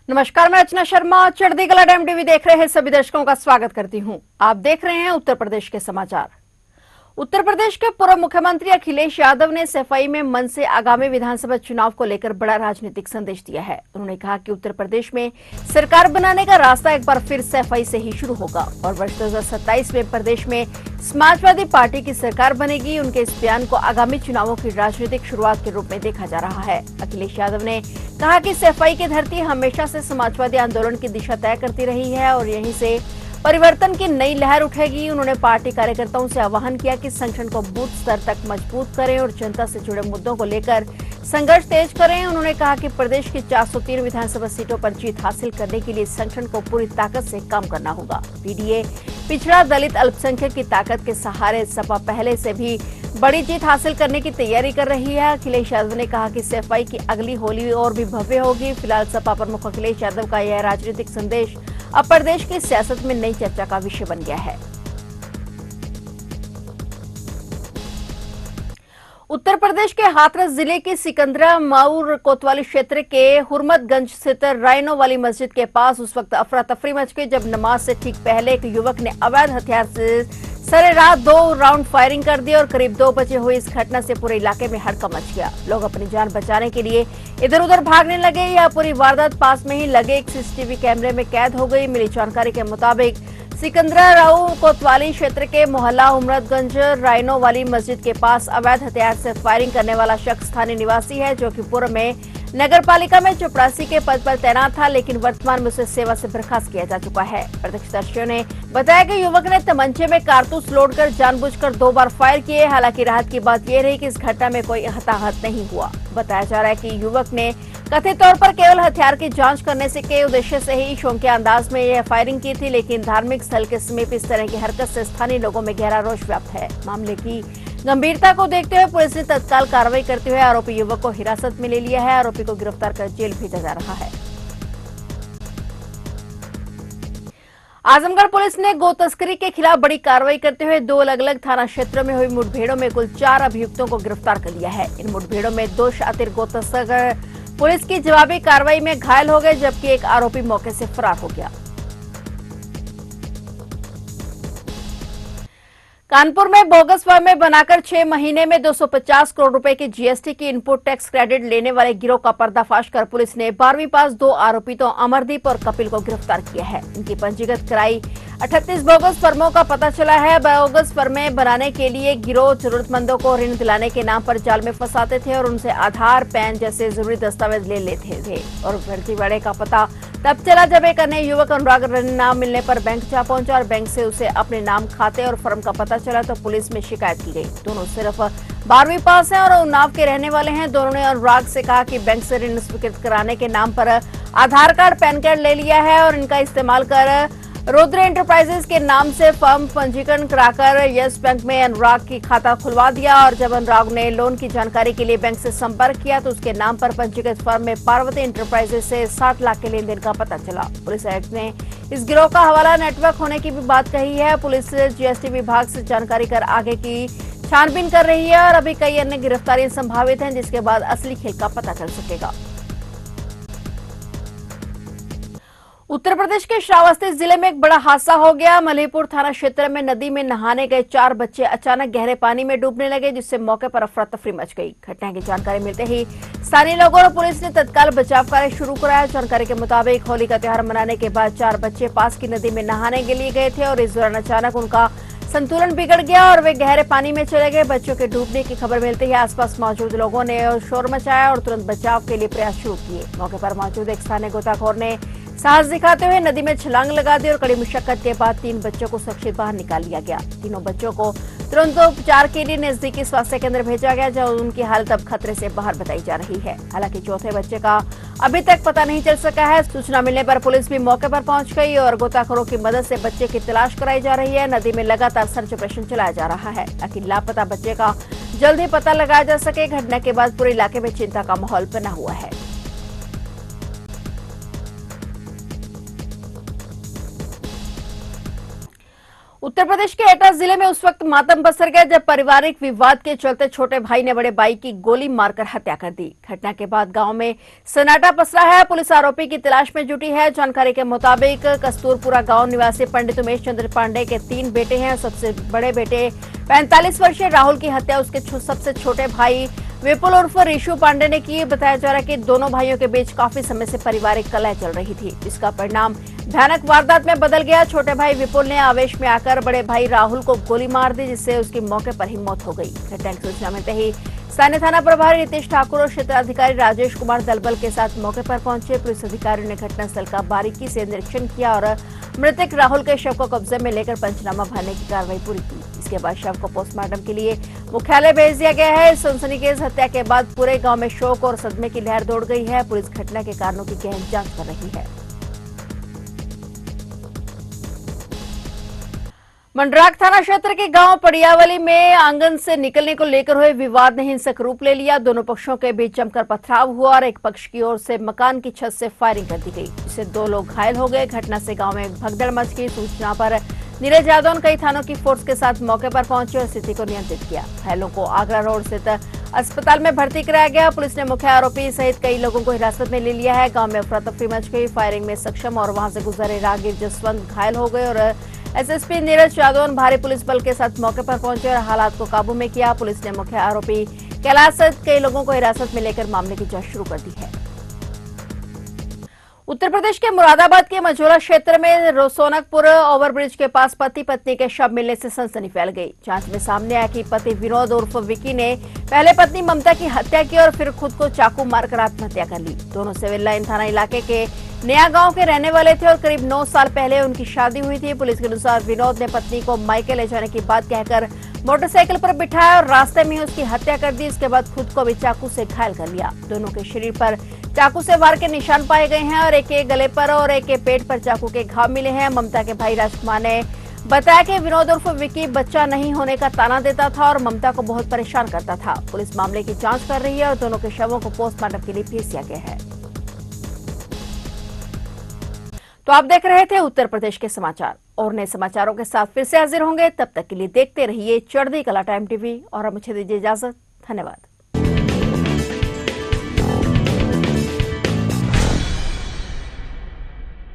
नमस्कार, मैं रचना शर्मा। चढ़ती कला टाइम टीवी देख रहे हैं सभी दर्शकों का स्वागत करती हूं। आप देख रहे हैं उत्तर प्रदेश के समाचार। उत्तर प्रदेश के पूर्व मुख्यमंत्री अखिलेश यादव ने सफाई में मन से आगामी विधानसभा चुनाव को लेकर बड़ा राजनीतिक संदेश दिया है। उन्होंने कहा कि उत्तर प्रदेश में सरकार बनाने का रास्ता एक बार फिर सफाई से ही शुरू होगा और वर्ष 2027 में प्रदेश में समाजवादी पार्टी की सरकार बनेगी। उनके इस बयान को आगामी चुनावों की राजनीतिक शुरुआत के रूप में देखा जा रहा है। अखिलेश यादव ने कहा कि सफाई की धरती हमेशा से समाजवादी आंदोलन की दिशा तय करती रही है और यहीं से परिवर्तन की नई लहर उठेगी। उन्होंने पार्टी कार्यकर्ताओं से आह्वान किया कि संगठन को बूथ स्तर तक मजबूत करें और जनता से जुड़े मुद्दों को लेकर संघर्ष तेज करें। उन्होंने कहा कि प्रदेश की 403 विधानसभा सीटों पर जीत हासिल करने के लिए संगठन को पूरी ताकत से काम करना होगा। पीडीए, पिछड़ा, दलित, अल्पसंख्यक की ताकत के सहारे सपा पहले से भी बड़ी जीत हासिल करने की तैयारी कर रही है। अखिलेश यादव ने कहा कि सफाई की अगली होली और भी भव्य होगी। फिलहाल सपा प्रमुख अखिलेश यादव का यह राजनीतिक संदेश अब प्रदेश की सियासत में नई चर्चा का विषय बन गया है। उत्तर प्रदेश के हाथरस जिले के सिकंदरा माउर कोतवाली क्षेत्र के हुरमतगंज स्थित राइनो वाली मस्जिद के पास उस वक्त अफरा तफरी मच गई जब नमाज से ठीक पहले एक युवक ने अवैध हथियार से सरेरात 2 राउंड फायरिंग कर दी और करीब 2 बजे हुई इस घटना से पूरे इलाके में हड़कंप मच गया। लोग अपनी जान बचाने के लिए इधर उधर भागने लगे। यह पूरी वारदात पास में ही लगे एक सीसीटीवी कैमरे में कैद हो गई। मिली जानकारी के मुताबिक सिकंदरा राउ कोतवाली क्षेत्र के मोहल्ला हुरमतगंज राइनो वाली मस्जिद के पास अवैध हथियार से फायरिंग करने वाला शख्स स्थानीय निवासी है, जो कि पूर्व में नगर पालिका में चपरासी के पद पर तैनात था, लेकिन वर्तमान में उसे सेवा से बर्खास्त किया जा चुका है। प्रत्यक्षदर्शियों ने बताया कि युवक ने तमंचे में कारतूस लोडकर जानबूझकर 2 बार फायर किए। हालांकि राहत की बात यह रही कि इस घटना में कोई हताहत नहीं हुआ। बताया जा रहा है कि युवक ने कथित तौर पर केवल हथियार की जांच करने से के उद्देश्य से ही शौकिया अंदाज में यह फायरिंग की थी, लेकिन धार्मिक स्थल के समीप इस तरह की हरकत से स्थानीय लोगों में गहरा रोष व्याप्त है। मामले की गंभीरता को देखते हुए पुलिस ने तत्काल कार्रवाई करते हुए आरोपी युवक को हिरासत में ले लिया है। आरोपी को गिरफ्तार कर जेल भेजा जा रहा है। आजमगढ़ पुलिस ने गो तस्करी के खिलाफ बड़ी कार्रवाई करते हुए 2 अलग-अलग थाना क्षेत्रों में हुई मुठभेड़ों में कुल 4 अभियुक्तों को गिरफ्तार कर लिया है। इन मुठभेड़ों में 2 शातिर गो तस्कर पुलिस की जवाबी कार्रवाई में घायल हो गए, जबकि एक आरोपी मौके से फरार हो गया। कानपुर में बोगस फॉर्म में बनाकर 6 महीने में 250 करोड़ रुपए की जीएसटी की इनपुट टैक्स क्रेडिट लेने वाले गिरोह का पर्दाफाश कर पुलिस ने 12वीं पास 2 आरोपितों अमरदीप और कपिल को गिरफ्तार किया है। इनकी पंजीकृत कराई 38 बोगस फर्मों का पता चला है। बोगस फर्में बनाने के लिए गिरोह जरूरतमंदों को ऋण दिलाने के नाम पर जाल में फंसाते थे और उनसे आधार, पैन जैसे जरूरी दस्तावेज ले लेते थे और फर्जीवाड़े का पता तब चला जब एक अन्य युवक अनुराग ऋण न मिलने पर बैंक जा पहुंचा और बैंक से उसे अपने नाम, खाते और फर्म का पता चला तो पुलिस में शिकायत की गई। दोनों सिर्फ 12वीं पास हैं और उन्नाव के रहने वाले हैं। दोनों ने अनुराग से कहा कि बैंक से ऋण स्वीकृत कराने के नाम पर आधार कार्ड, पैन कार्ड ले लिया है और इनका इस्तेमाल कर रुद्र एंटरप्राइजेस के नाम से फर्म पंजीकरण कराकर यस बैंक में अनुराग की खाता खुलवा दिया और जब अनुराग ने लोन की जानकारी के लिए बैंक से संपर्क किया तो उसके नाम पर पंजीकृत फर्म में पार्वती एंटरप्राइजेस से 60 लाख के लेन देन का पता चला। पुलिस आयुक्त ने इस गिरोह का हवाला नेटवर्क होने की भी बात कही है। पुलिस जीएसटी विभाग से जानकारी कर आगे की छानबीन कर रही है और अभी कई अन्य गिरफ्तारियां संभावित हैं, जिसके बाद असली खेल का पता चल सकेगा। उत्तर प्रदेश के श्रावस्ती जिले में एक बड़ा हादसा हो गया। मलीपुर थाना क्षेत्र में नदी में नहाने गए 4 बच्चे अचानक गहरे पानी में डूबने लगे, जिससे मौके पर अफरा तफरी मच गई। घटना की जानकारी मिलते ही स्थानीय लोगों और पुलिस ने तत्काल बचाव कार्य शुरू कराया। जानकारी के मुताबिक होली का त्योहार मनाने के बाद 4 बच्चे पास की नदी में नहाने के लिए गए थे और इस दौरान अचानक उनका संतुलन बिगड़ गया और वे गहरे पानी में चले गए। बच्चों के डूबने की खबर मिलते ही आसपास मौजूद लोगों ने शोर मचाया और तुरंत बचाव के लिए प्रयास शुरू किए। मौके पर मौजूद एक स्थानीय गोताखोर ने साहस दिखाते हुए नदी में छलांग लगा दी और कड़ी मुशक्कत के बाद 3 बच्चों को सुरक्षित बाहर निकाल लिया गया। तीनों बच्चों को तुरंत उपचार के लिए नजदीकी स्वास्थ्य केंद्र भेजा गया, जहां उनकी हालत अब खतरे से बाहर बताई जा रही है। हालांकि चौथे बच्चे का अभी तक पता नहीं चल सका है। सूचना मिलने पर पुलिस भी मौके पर पहुंच गई और गोताखोरों की मदद से बच्चे की तलाश कराई जा रही है। नदी में लगातार सर्च ऑपरेशन चलाया जा रहा है ताकि लापता बच्चे का जल्द ही पता लगाया जा सके। घटना के बाद पूरे इलाके में चिंता का माहौल बना हुआ है। उत्तर प्रदेश के एटा जिले में उस वक्त मातम पसर गया जब पारिवारिक विवाद के चलते छोटे भाई ने बड़े भाई की गोली मारकर हत्या कर दी। घटना के बाद गांव में सन्नाटा पसरा है। पुलिस आरोपी की तलाश में जुटी है। जानकारी के मुताबिक कस्तूरपुरा गांव निवासी पंडित उमेश चंद्र पांडे के 3 बेटे हैं। सबसे बड़े बेटे 45 वर्षीय राहुल की हत्या उसके सबसे छोटे भाई विपुल उर्फ ऋषु पांडे ने की। बताया जा रहा है कि दोनों भाइयों के बीच काफी समय से पारिवारिक कलह चल रही थी, जिसका परिणाम भयानक वारदात में बदल गया। छोटे भाई विपुल ने आवेश में आकर बड़े भाई राहुल को गोली मार दी, जिससे उसकी मौके पर ही मौत हो गई। घटना की सूचना मिलते ही स्थानीय थाना प्रभारी नीतीश ठाकुर और क्षेत्राधिकारी राजेश कुमार दलबल के साथ मौके पर पहुंचे। पुलिस अधिकारियों ने घटनास्थल का बारीकी से निरीक्षण किया और मृतक राहुल के शव को कब्जे में लेकर पंचनामा भरने की कार्रवाई पूरी की। इसके बाद शव को पोस्टमार्टम के लिए मुख्यालय भेज दिया गया है। सनसनीखेज हत्या के बाद पूरे गांव में शोक और सदमे की लहर दौड़ गई है। पुलिस घटना के कारणों की गहन जांच कर रही है। मंडराक थाना क्षेत्र के गांव पड़ियावली में आंगन से निकलने को लेकर हुए विवाद ने हिंसक रूप ले लिया। दोनों पक्षों के बीच जमकर पथराव हुआ और एक पक्ष की ओर से मकान की छत से फायरिंग कर दी गई, जिससे 2 लोग घायल हो गए। घटना से गांव में भगदड़ मच गई। सूचना पर नीरज यादव कई थानों की फोर्स के साथ मौके पर पहुंचे और स्थिति को नियंत्रित किया। घायलों को आगरा रोड स्थित अस्पताल में भर्ती कराया गया। पुलिस ने मुख्य आरोपी सहित कई लोगों को हिरासत में ले लिया है। गांव में अफरा तफरी मच गई। फायरिंग में सक्षम और वहां से गुजरे राहगीर जसवंत घायल हो गए और एसएसपी नीरज यादव भारी पुलिस बल के साथ मौके पर पहुंचे और हालात को काबू में किया। पुलिस ने मुख्य आरोपी कैलाश सहित कई लोगों को हिरासत में लेकर मामले की जांच शुरू कर दी है। उत्तर प्रदेश के मुरादाबाद के मझौला क्षेत्र में सोनकपुर ओवरब्रिज के पास पति पत्नी के शव मिलने से सनसनी फैल गई। जांच में सामने आया कि पति विनोद उर्फ विकी ने पहले पत्नी ममता की हत्या की और फिर खुद को चाकू मारकर आत्महत्या कर ली। दोनों सिविल लाइन थाना इलाके के नया गांव के रहने वाले थे और करीब 9 साल पहले उनकी शादी हुई थी। पुलिस के अनुसार विनोद ने पत्नी को मायके ले जाने की बात कहकर मोटरसाइकिल पर बिठाया और रास्ते में ही उसकी हत्या कर दी। इसके बाद खुद को भी चाकू से घायल कर लिया। दोनों के शरीर पर चाकू से वार के निशान पाए गए हैं और एक के गले पर और एक के पेट पर चाकू के घाव मिले हैं। ममता के भाई राजकुमार ने बताया कि विनोद उर्फ विकी बच्चा नहीं होने का ताना देता था और ममता को बहुत परेशान करता था। पुलिस मामले की जांच कर रही है और दोनों के शवों को पोस्टमार्टम के लिए भेज दिया गया है। तो आप देख रहे थे उत्तर प्रदेश के समाचार और नए समाचारों के साथ फिर से हाजिर होंगे। तब तक के लिए देखते रहिए चढ़ती कला टाइम टीवी और मुझे दीजिए इजाजत। धन्यवाद।